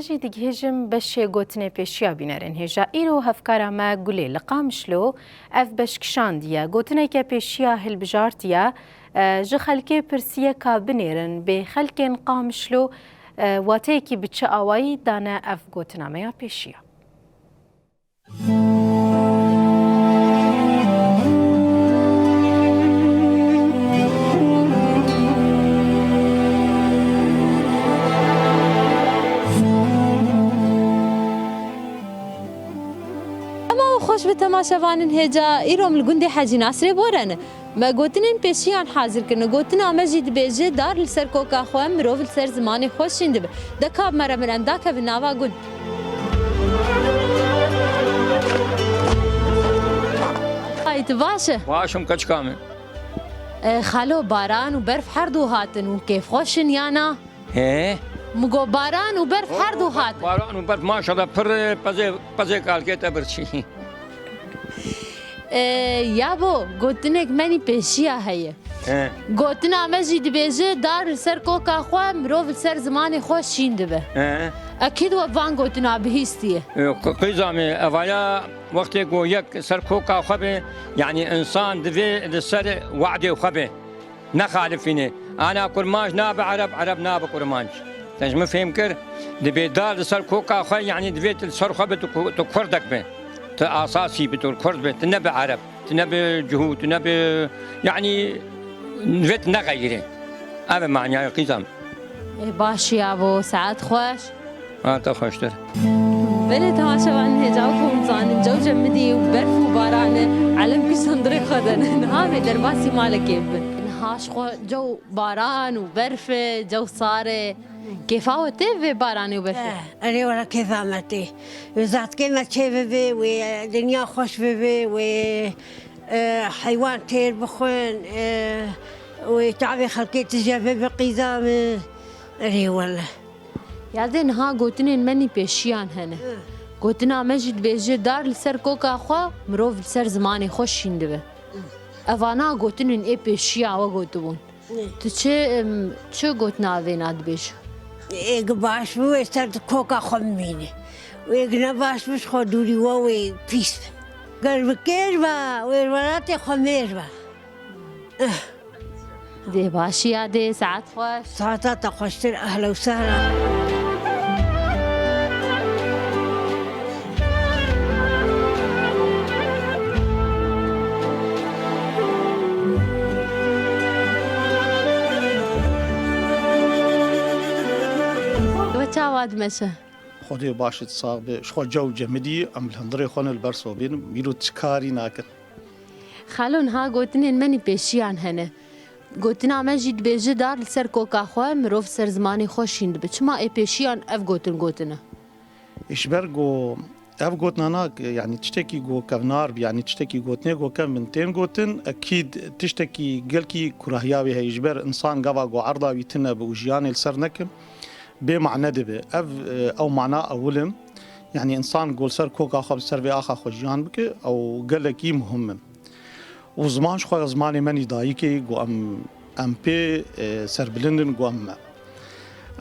مجی دیگهجم بشه گوتنه پیشیا بینرن هجا ایرو هفکارا ما گله لقامشلو اف بشکشاندیه گوتنه که پیشیا هل بجارتیه جه خلکه پرسیه که بنیرن به خلکن قامشلو واته کی بچه آوایی دانه اف گوتنه میا پیشیا خوش به تماشاوانن هجا ایروم لگنده حاجی ناصر بورن ما گوتنین پیشیان حاضر کنه گوتنا مجید بیجه دار لسر کوکا خوام مروف لسر زمانی خوش شنده دکاب مرا مرن داکا بناوا گود هایت باشه واشم کچ کامه خالو باران و برف هر دو هاتن و کیف خوشن یانا هه مگو باران و برف هر دو هاتن باران و برف ماشاءالله پر پزه کالکیت برچی یابو گوتنک منی پیشیا هیه گوتنا مجید بیجه دار سر کوکا خواه مروف سر زمانی خوش شینده به اکید وان گوتنا بهیستیه قیزامه اوایا وقتی گو یک سر کوکا خواه یعنی انسان دوی سر وعده خواه نخالفینه انا کرماش ناب عرب ناب کرماش تنجم فهم کر دبی دار سر کوکا خواه یعنی دوی سر خواه تو کردک به أساسي بتقول كرد تنبي عرب تنبي جهود تنبي يعني نفت نغيره هذا معناه قيزم باش يا ابو ساعات خوش تخوش تر بلي تماشاوان هجاوكم زان جو جمدي وبرف وباران علم كي صندري خدن نهار درباسي مالك كيف نهاش خو جو باران وبرف جو صار كيف تيفي باراني وبرف أنا ولا كيف عملتي وزعت كلمة شيء بي ودنيا خوش بي وحيوان كتير بخون وتعبي خلقي تجابي بقيزام أنا ولا يادين ها قوتنين مني بيشيان هنا قوتنا مجد بيجي دار لسر كوكا خو مروف لسر زماني خوش شندبه أفانا قوتنين إيه بيشيا وقوتبون تشي قوتنا ذينات بيش إيه باش بو سر كوكا خميني وإيه باش بش خدوري ووي بيس قلب كيربا والولاتي خميربا دي باشي يا دي ساعات خوش ساعات خوشتر أهلا وسهلا واد مسا خودی باشد صاحب شخو جو جمدی ام الهندری خون البرسو بین میرو تکاری ناکن خالون ها گوتنین منی پیشیان هنه گوتنا مجید بیجه دار لسر کوکا خواه مروف سر زمانی خوشیند به چما ای پیشیان اف گوتنه اشبر گو اف گوتنانا يعني تشتكي جو كفنار يعني تشتكي جوتني جو كم من تين جوتن اكيد تشتكي قلكي كراهياوي هي اجبر انسان قبا جو عرضه ويتنا بوجيان السرنكم بمعنى دبه او معنى اولم يعني انسان قول سر كوكا خب سر في اخا خوجيان بك او قال لك مهم وزمان شو زماني ماني دايكي جو ام بي سر بلندن جو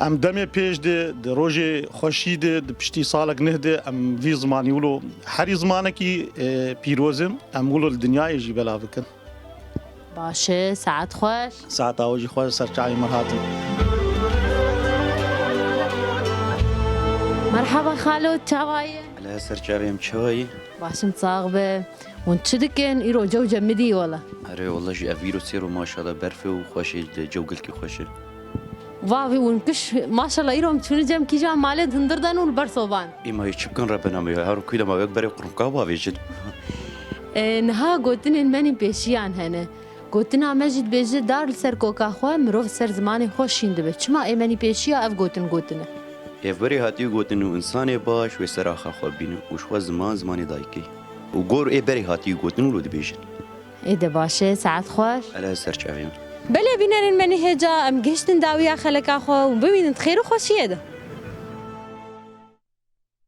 ام دمي بيج دي روجي خوشيد بشتي صالك نهده ام في زمان يقولوا حري زمانكي بيروزم ام يقولوا الدنيا يجي بلا بكن باشه ساعات خوش ساعات اوجي خوش سر شاي مرهاتم مرحبا خالو تشاواي على سرجابي مشوي باشم صاغبه وانت دكن ايرو جو جمدي ولا اري والله جي افيرو سيرو ما شاء الله برفي وخوشي جو قلكي خوشي وافي ونكش ما شاء الله ايرو متشون جام كي جام مالد هندردان والبرصوبان اما يشبكن ربنا ما هارو كيدا ما يكبر يقرنكا وافي جد نها قوتن مني بيشيان هنا قوتنا مجد بيجي دار لسر كوكا خوا مروف سر زماني خوش شيندبه چما اي مني بيشيا اف قوتن يفبري هاتي قوتن انسان باش وسراخه خوبين وشوا زماني دايكي وقور اي بري هاتي قوتن ولود بيجن ايه ده باشه ساعات خوش على سرجابي بله بینن منی هجا ام گشتن داویا خلقا خو و ببینن خیر و خوشیه ده